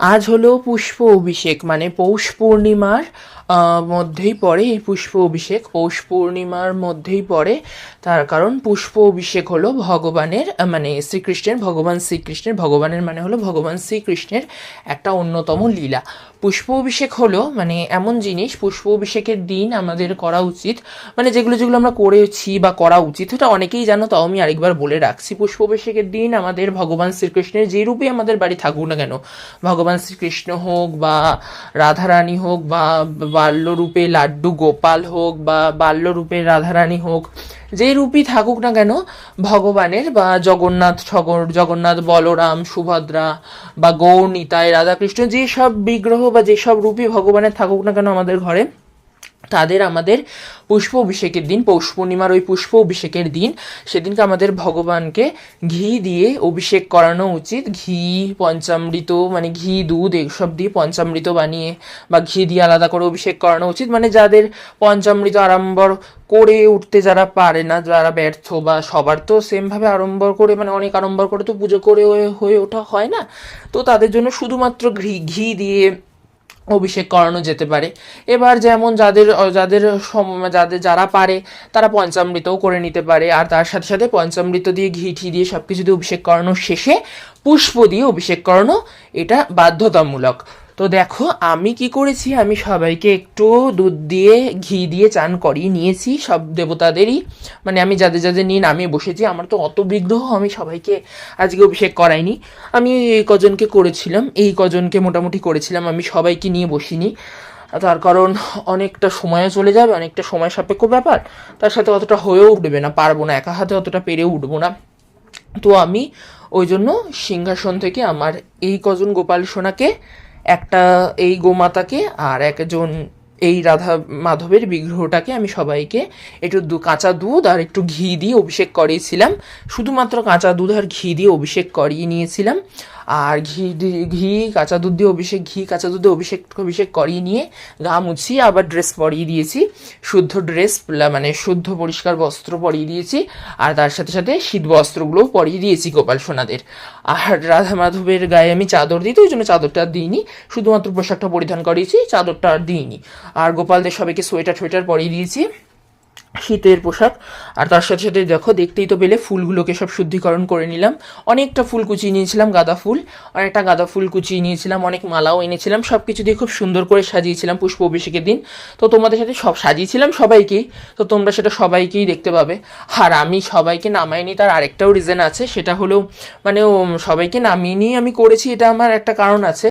আজ হলো পুষ্প অভিষেক, মানে পৌষ পূর্ণিমার মধ্যেই পড়ে এই পুষ্প অভিষেক, পৌষ পূর্ণিমার মধ্যেই পড়ে। তার কারণ পুষ্প অভিষেক হলো ভগবানের, মানে শ্রীকৃষ্ণের, ভগবান শ্রীকৃষ্ণের, ভগবানের মানে হলো ভগবান শ্রীকৃষ্ণের একটা অন্যতম লীলা। পুষ্প অভিষেক হলো মানে এমন জিনিস, পুষ্প অভিষেকের দিন আমাদের করা উচিত, মানে যেগুলো যেগুলো আমরা করেছি বা করা উচিত সেটা অনেকেই জানো, তাও আমি আরেকবার বলে রাখছি। পুষ্প অভিষেকের দিন আমাদের ভগবান শ্রীকৃষ্ণের যে রূপে আমাদের বাড়ি থাকুক না কেন, ভগবান শ্রীকৃষ্ণ হোক বা রাধারানী হোক বা বাল্যরূপে লাড্ডু গোপাল হোক বা বাল্যরূপে রাধারানী হোক, যে রূপই থাকুক না কেন ভগবানের, বা জগন্নাথ বলরাম সুভদ্রা বা গৌর নিতাই রাধাকৃষ্ণ, যেসব বিগ্রহ বা যেসব রূপই ভগবানের থাকুক না কেন আমাদের ঘরে, তাদের আমাদের পুষ্প অভিষেকের দিন, পৌষ পূর্ণিমার ওই পুষ্প অভিষেকের দিন, সেদিনকে আমাদের ভগবানকে ঘি দিয়ে অভিষেক করানো উচিত। ঘি, পঞ্চামৃত, মানে ঘি দুধ এসব দিয়ে পঞ্চামৃত বানিয়ে বা ঘি দিয়ে আলাদা করে অভিষেক করানো উচিত। মানে যাদের পঞ্চামৃত আড়ম্বর করে উঠতে যারা পারে না, যারা ব্যর্থ, বা সবার তো সেমভাবে আড়ম্বর করে, মানে অনেক আড়ম্বর করে তো পুজো করে হয়ে ওঠা হয় না, তো তাদের জন্য শুধুমাত্র ঘি দিয়ে অভিষেক করানো যেতে পারে। এবার যেমন যাদের যাদের যাদের যারা পারে তারা পঞ্চামৃতও করে নিতে পারে, আর তার সাথে সাথে পঞ্চামৃত দিয়ে ঘি দিয়ে সব কিছু দিয়ে অভিষেক করানোর শেষে পুষ্প দিয়ে অভিষেক করানো, এটা বাধ্যতামূলক। তো দেখো আমি কি করেছি, আমি সবাইকে একটু দুধ দিয়ে ঘি দিয়ে চান করিয়ে নিয়েছি, সব দেবতাদেরই, মানে আমি যাদের যাদের নিয়ে নামিয়ে বসেছি। আমার তো অত বিগ্রহ, আমি সবাইকে আজকে অভিষেক করাইনি, আমি এই কজনকে করেছিলাম, এই কজনকে মোটামুটি করেছিলাম, আমি সবাইকে নিয়ে বসিনি। তার কারণ অনেকটা সময়ও চলে যাবে, অনেকটা সময় সাপেক্ষ ব্যাপার, তার সাথে অতটা হয়েও উঠবে না, পারবো না, একা হাতে অতটা পেরেও উঠবো না। তো আমি ওই জন্য সিংহাসন থেকে আমার এই কজন গোপাল সোনাকে, একটা এই গোমাতাকে, আর একজন এই রাধা মাধবের বিগ্রহটাকে আমি সবাইকে একটু কাঁচা দুধ আর একটু ঘি দিয়ে অভিষেক করিয়েছিলাম। শুধুমাত্র কাঁচা দুধ আর ঘি দিয়ে অভিষেক করিয়ে নিয়েছিলাম। আর কাঁচা দুধ দিয়ে কাঁচা দুধে অভিষেক করিয়ে নিয়ে গা মুছিয়ে আবার ড্রেস পরিয়ে দিয়েছি, শুদ্ধ ড্রেস, মানে শুদ্ধ পরিষ্কার বস্ত্র পরিয়ে দিয়েছি, আর তার সাথে সাথে শীত বস্ত্রগুলোও পরিয়ে দিয়েছি গোপাল সোনাদের। আর রাধা মাধবের গায়ে আমি চাদর দিই, তো ওই জন্য চাদরটা আর দিইনি, শুধুমাত্র পোশাকটা পরিধান করিয়েছি, চাদরটা আর দিইনি। আর গোপালদের সবাইকে সোয়েটার পরিয়ে দিয়েছি, শীতের পোশাক। আর তার সাথে সাথে দেখো, দেখতেই তো পেলে ফুলগুলোকে সব শুদ্ধিকরণ করে নিলাম, অনেকটা ফুল কুচিয়ে নিয়েছিলাম, গাঁদা ফুল, অনেকটা গাঁদা ফুল কুচিয়ে নিয়েছিলাম, অনেক মালাও এনেছিলাম, সব কিছু দিয়ে খুব সুন্দর করে সাজিয়েছিলাম পুষ্প অভিষেকের দিন। তো তোমাদের সাথে সব সাজিয়েছিলাম সবাইকেই, তো তোমরা সেটা সবাইকেই দেখতে পাবে। আর আমি সবাইকে নামাইনি, তার আরেকটাও রিজন আছে, সেটা হলো মানে সবাইকে নামিয়ে নিয়ে আমি করেছি, এটা আমার একটা কারণ আছে।